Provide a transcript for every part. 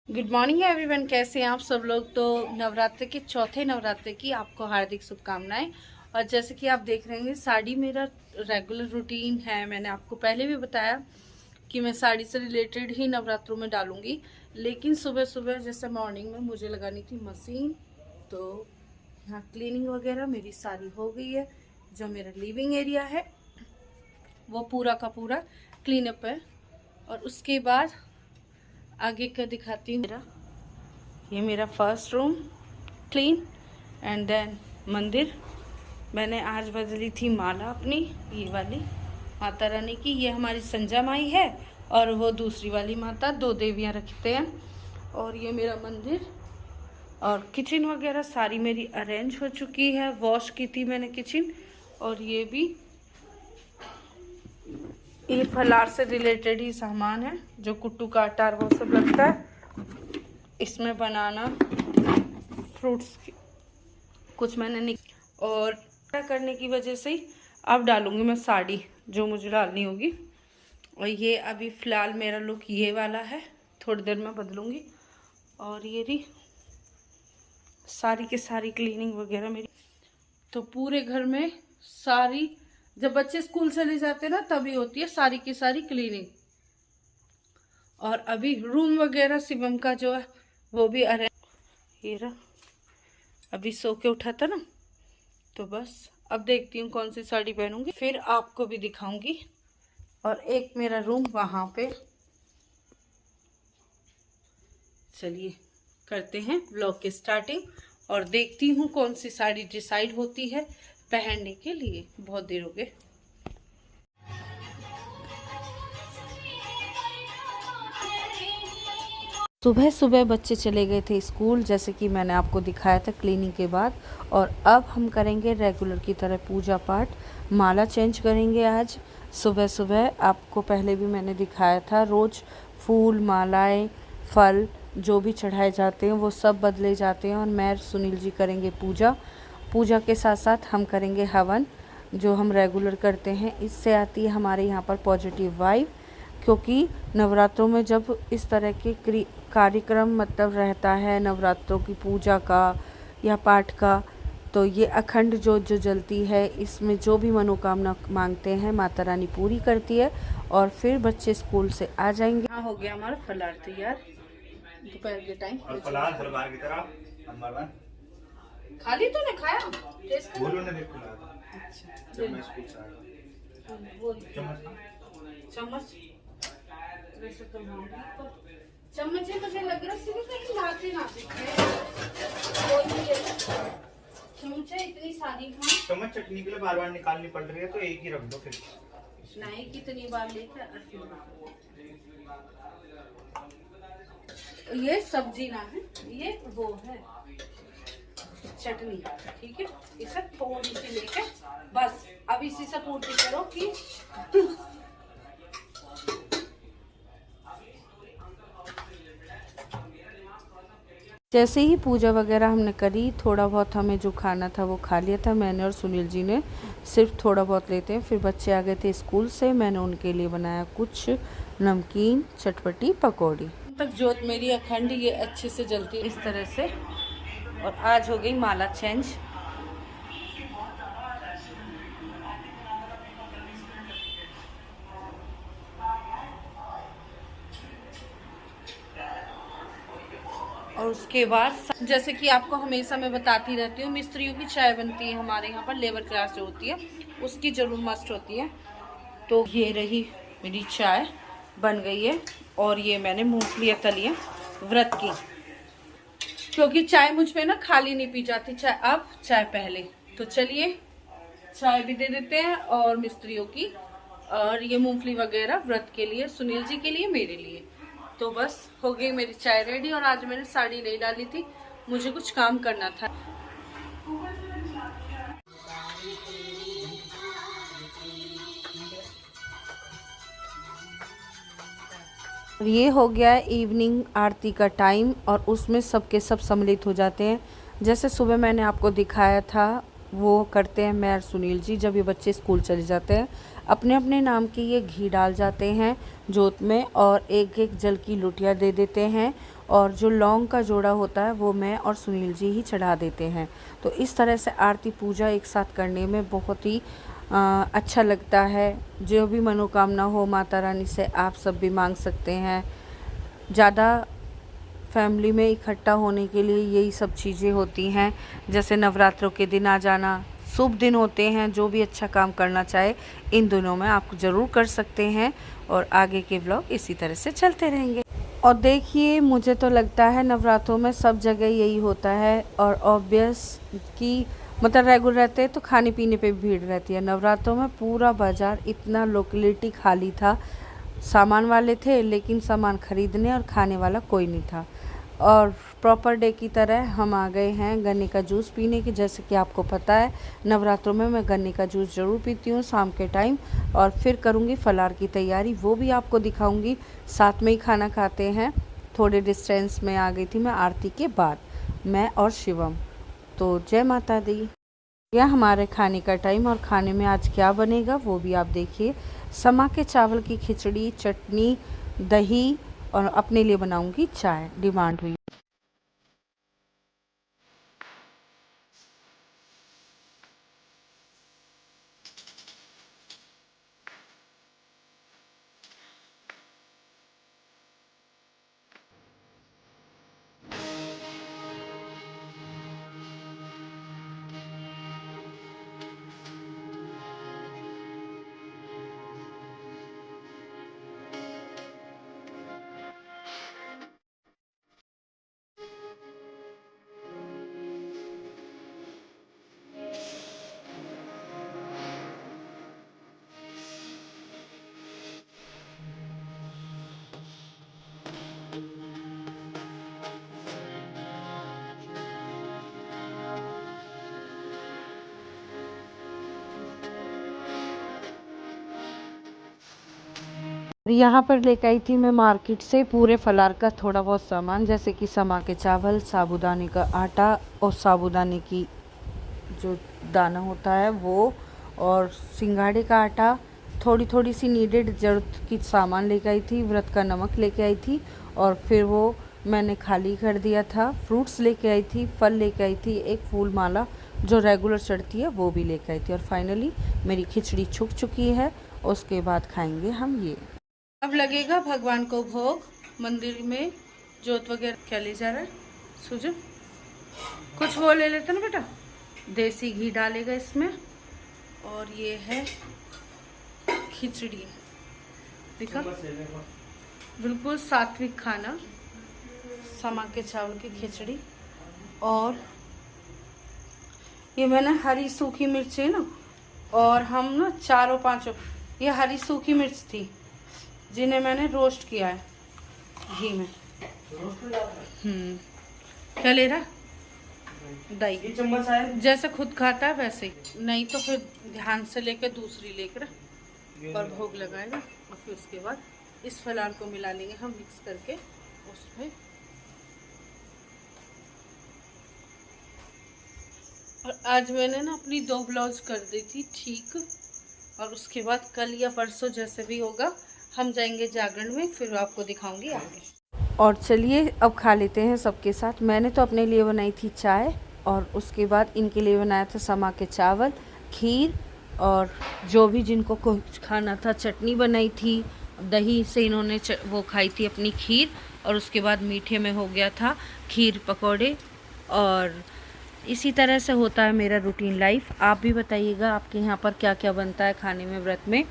Good morning everyone, कैसे हैं आप सब लोग। तो नवरात्र के चौथे नवरात्र की आपको हार्दिक शुभकामनाएं। और जैसे कि आप देख रहे हैं, साड़ी मेरा रेगुलर रूटीन है। मैंने आपको पहले भी बताया कि मैं साड़ी से रिलेटेड ही नवरात्रों में डालूंगी। लेकिन सुबह सुबह जैसे मॉर्निंग में मुझे लगानी थी मशीन, तो यहाँ क्लीनिंग वगैरह मेरी सारी हो गई है। जो मेरा लिविंग एरिया है वो पूरा का पूरा क्लीनअप है। और उसके बाद आगे का दिखाती हूँ। ये मेरा first room clean, and then मंदिर। मैंने आज बदली थी माला अपनी, ये वाली माता रानी की। ये हमारी संजा माई है और वो दूसरी वाली माता, दो देवियाँ रखते हैं। और ये मेरा मंदिर और किचन वगैरह सारी मेरी अरेंज हो चुकी है। वॉश की थी मैंने किचन। और ये भी ये फलार से रिलेटेड ही सामान है, जो कुट्टू का आटा वो सब लगता है इसमें बनाना, फ्रूट्स कुछ मैंने और करने की वजह से ही अब डालूंगी मैं साड़ी जो मुझे डालनी होगी। और ये अभी फ़िलहाल मेरा लुक ये वाला है, थोड़ी देर में बदलूंगी। और ये रही सारी की सारी क्लीनिंग वगैरह मेरी। तो पूरे घर में सारी, जब बच्चे स्कूल चले जाते हैं ना तभी होती है सारी की सारी क्लीनिंग। और अभी रूम वगैरह शिवम का जो है वो भी अरेंज। ये रहा, अभी सो के उठा था ना, तो बस अब देखती हूँ कौन सी साड़ी पहनूंगी, फिर आपको भी दिखाऊंगी। और एक मेरा रूम वहाँ पे। चलिए करते हैं व्लॉग की स्टार्टिंग और देखती हूँ कौन सी साड़ी डिसाइड होती है पहनने के लिए। बहुत देर हो गए। सुबह सुबह बच्चे चले गए थे स्कूल, जैसे कि मैंने आपको दिखाया था क्लीनिंग के बाद। और अब हम करेंगे रेगुलर की तरह पूजा पाठ। माला चेंज करेंगे आज सुबह सुबह। आपको पहले भी मैंने दिखाया था, रोज़ फूल, मालाएं, फल जो भी चढ़ाए जाते हैं वो सब बदले जाते हैं। और मैं सुनील जी करेंगे पूजा। पूजा के साथ साथ हम करेंगे हवन, जो हम रेगुलर करते हैं। इससे आती है हमारे यहाँ पर पॉजिटिव वाइब। क्योंकि नवरात्रों में जब इस तरह के कार्यक्रम मतलब रहता है, नवरात्रों की पूजा का या पाठ का, तो ये अखंड ज्योत जो जलती है, इसमें जो भी मनोकामना मांगते हैं माता रानी पूरी करती है। और फिर बच्चे स्कूल से आ जाएंगे। हाँ, हो गया हमारा फलार तैयार दोपहर के टाइम। फलार फलवार की तरह खाली तो नहीं खाया, टेस्ट बोलो ना देखो। अच्छा, वो चम्मच वैसे तो चम्मच है, मुझे लग रहा है कहीं लाते ना चम्मच है इतनी सारी। हाँ, चम्मच चटनी के लिए बार बार निकालनी पड़ रही है, तो एक ही रख दो फिर। नहीं, कितनी बार लेकर। ये सब्जी ना है, ये वो है चटनी, ठीक है। इसे थोड़ी सी लेके बस अब इसी से पूर्ति करो कि जैसे ही पूजा वगैरह हमने करी, थोड़ा बहुत हमें जो खाना था वो खा लिया था मैंने और सुनील जी ने। सिर्फ थोड़ा बहुत लेते हैं। फिर बच्चे आ गए थे स्कूल से, मैंने उनके लिए बनाया कुछ नमकीन, चटपटी, पकौड़ी। तक जोत मेरी अखंड ये अच्छे से जलती है इस तरह से। और आज हो गई माला चेंज। और उसके बाद जैसे कि आपको हमेशा मैं बताती रहती हूँ, मिस्त्रियों की चाय बनती है हमारे यहाँ पर। लेबर क्लास जो होती है उसकी जरूर मस्ट होती है। तो ये रही मेरी चाय बन गई है। और ये मैंने मूंगफलियाँ तली हैं व्रत की, क्योंकि चाय मुझ पे ना खाली नहीं पी जाती, चाय अब चाय पहले। तो चलिए चाय भी दे देते हैं और मिस्त्रियों की। और ये मूंगफली वगैरह व्रत के लिए, सुनील जी के लिए, मेरे लिए। तो बस हो गई मेरी चाय रेडी। और आज मैंने साड़ी नहीं डाली थी, मुझे कुछ काम करना था। ये हो गया इवनिंग आरती का टाइम और उसमें सबके सब सम्मिलित हो जाते हैं। जैसे सुबह मैंने आपको दिखाया था वो करते हैं मैं और सुनील जी। जब ये बच्चे स्कूल चले जाते हैं, अपने अपने नाम की ये घी डाल जाते हैं जोत में और एक एक जल की लुटिया दे देते हैं। और जो लौंग का जोड़ा होता है वो मैं और सुनील जी ही चढ़ा देते हैं। तो इस तरह से आरती पूजा एक साथ करने में बहुत ही अच्छा लगता है। जो भी मनोकामना हो माता रानी से आप सब भी मांग सकते हैं। ज़्यादा फैमिली में इकट्ठा होने के लिए यही सब चीज़ें होती हैं। जैसे नवरात्रों के दिन आ जाना, शुभ दिन होते हैं। जो भी अच्छा काम करना चाहे इन दिनों में आप ज़रूर कर सकते हैं और आगे के व्लॉग इसी तरह से चलते रहेंगे। और देखिए, मुझे तो लगता है नवरात्रों में सब जगह यही होता है और ऑब्वियस कि मतलब रेगुलर रहते हैं तो खाने पीने पे भी भीड़ रहती है। नवरात्रों में पूरा बाज़ार इतना लोकेलिटी खाली था, सामान वाले थे लेकिन सामान ख़रीदने और खाने वाला कोई नहीं था। और प्रॉपर डे की तरह हम आ गए हैं गन्ने का जूस पीने की। जैसे कि आपको पता है नवरात्रों में मैं गन्ने का जूस ज़रूर पीती हूँ शाम के टाइम, और फिर करूँगी फलार की तैयारी, वो भी आपको दिखाऊँगी। साथ में ही खाना खाते हैं। थोड़े डिस्टेंस में आ गई थी मैं आरती के बाद, मैं और शिवम। तो जय माता दी। यह हमारे खाने का टाइम, और खाने में आज क्या बनेगा वो भी आप देखिए। समा के चावल की खिचड़ी, चटनी, दही और अपने लिए बनाऊंगी चाय, डिमांड हुई। यहाँ पर लेकर आई थी मैं मार्केट से पूरे फलार का थोड़ा बहुत सामान, जैसे कि समा के चावल, साबूदाने का आटा और साबूदाने की जो दाना होता है वो, और सिंगाड़े का आटा, थोड़ी थोड़ी सी नीडेड ज़रूरत की सामान लेकर आई थी। व्रत का नमक लेके आई थी, और फिर वो मैंने खाली कर दिया था। फ्रूट्स लेके आई थी, फल लेके आई थी, एक फूल माला जो रेगुलर चढ़ती है वो भी लेके आई थी। और फाइनली मेरी खिचड़ी छुक चुकी है, उसके बाद खाएंगे हम ये। अब लगेगा भगवान को भोग मंदिर में, जोत वगैरह। क्या ले जा रहा है सुजन? कुछ वो ले लेते ना बेटा। देसी घी डालेगा इसमें, और ये है खिचड़ी, देखा बिल्कुल सात्विक खाना, समा के चावल की खिचड़ी। और ये मैंने हरी सूखी मिर्ची ना, और हम ना चारों पांचों, ये हरी सूखी मिर्च थी जिन्हें मैंने रोस्ट किया है घी में। क्या ले रहा? दही चम्मच है, जैसे खुद खाता है वैसे ही, नहीं तो फिर ध्यान से लेकर दूसरी लेकर और भोग लगाएगा। और फिर उसके बाद इस फलार को मिला लेंगे हम मिक्स करके उसमें। और आज मैंने ना अपनी 2 ब्लाउज कर दी थी ठीक, और उसके बाद कल या परसों जैसे भी होगा हम जाएंगे जागरण में, फिर आपको दिखाऊंगी आगे। और चलिए अब खा लेते हैं सबके साथ। मैंने तो अपने लिए बनाई थी चाय, और उसके बाद इनके लिए बनाया था समा के चावल, खीर, और जो भी जिनको कुछ खाना था चटनी बनाई थी। दही से इन्होंने वो खाई थी अपनी खीर, और उसके बाद मीठे में हो गया था खीर पकौड़े। और इसी तरह से होता है मेरा रूटीन लाइफ। आप भी बताइएगा आपके यहाँ पर क्या क्या बनता है खाने में व्रत में,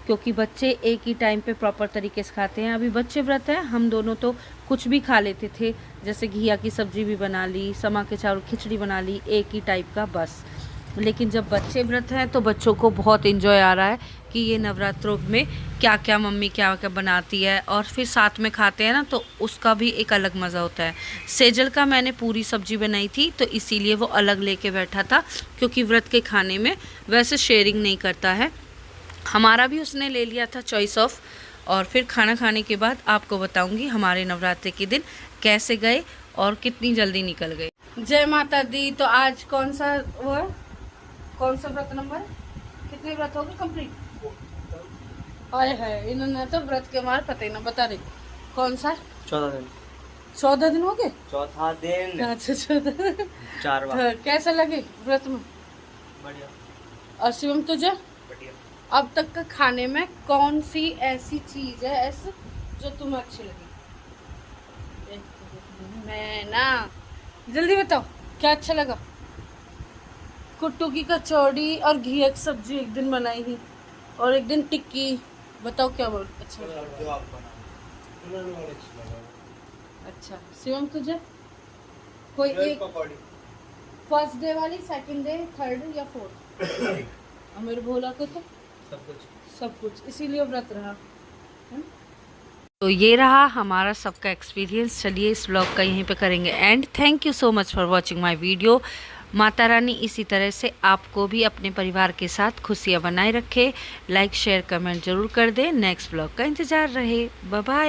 क्योंकि बच्चे एक ही टाइम पे प्रॉपर तरीके से खाते हैं। अभी बच्चे व्रत हैं, हम दोनों तो कुछ भी खा लेते थे, जैसे घिया की सब्जी भी बना ली, समा के चावल खिचड़ी बना ली, एक ही टाइप का बस। लेकिन जब बच्चे व्रत हैं तो बच्चों को बहुत एंजॉय आ रहा है कि ये नवरात्रों में क्या क्या मम्मी क्या क्या बनाती है, और फिर साथ में खाते हैं ना, तो उसका भी एक अलग मज़ा होता है। सेजल का मैंने पूरी सब्जी बनाई थी तो इसीलिए वो अलग लेके बैठा था, क्योंकि व्रत के खाने में वैसे शेयरिंग नहीं करता है। हमारा भी उसने ले लिया था चॉइस ऑफ। और फिर खाना खाने के बाद आपको बताऊंगी हमारे नवरात्रि के दिन कैसे गए और कितनी जल्दी निकल गए। जय माता दी। तो आज कौन सा वो है, कौन सा व्रत नंबर, कितने व्रत हो गए कंप्लीट? आए है, इन्होंने तो व्रत के मार पता ही ना बता रहे कौन सा। 14 दिन। 14 दिन हो गए? चौथा दिन अच्छा 14। 4 बार तो कैसा लगे व्रत में? बढ़िया और शिवम तुझे बढ़िया। अब तक का खाने में कौन सी ऐसी चीज है ऐसे जो तुम्हें अच्छी लगी? मैं ना, जल्दी बताओ क्या अच्छा लगा? कुट्टू की कचौड़ी और घी की सब्जी एक दिन बनाई थी और एक दिन टिक्की। बताओ क्या बोल अच्छा लगा? जो आप बना अच्छा शिवम तुझे कोई एक पकौड़ी फर्स्ट डे वाली, सेकंड डे, थर्ड या फोर्थ? और मेरे भोला को तो सब कुछ इसीलिए व्रत रहा। तो ये रहा हमारा सबका एक्सपीरियंस। चलिए इस व्लॉग का यहीं पे करेंगे and. Thank you so much for watching my video. Mata Rani इसी तरह से आपको भी अपने परिवार के साथ खुशियाँ बनाए रखे। लाइक शेयर कमेंट जरूर कर दें। नेक्स्ट व्लॉग का इंतज़ार रहे। Bye bye.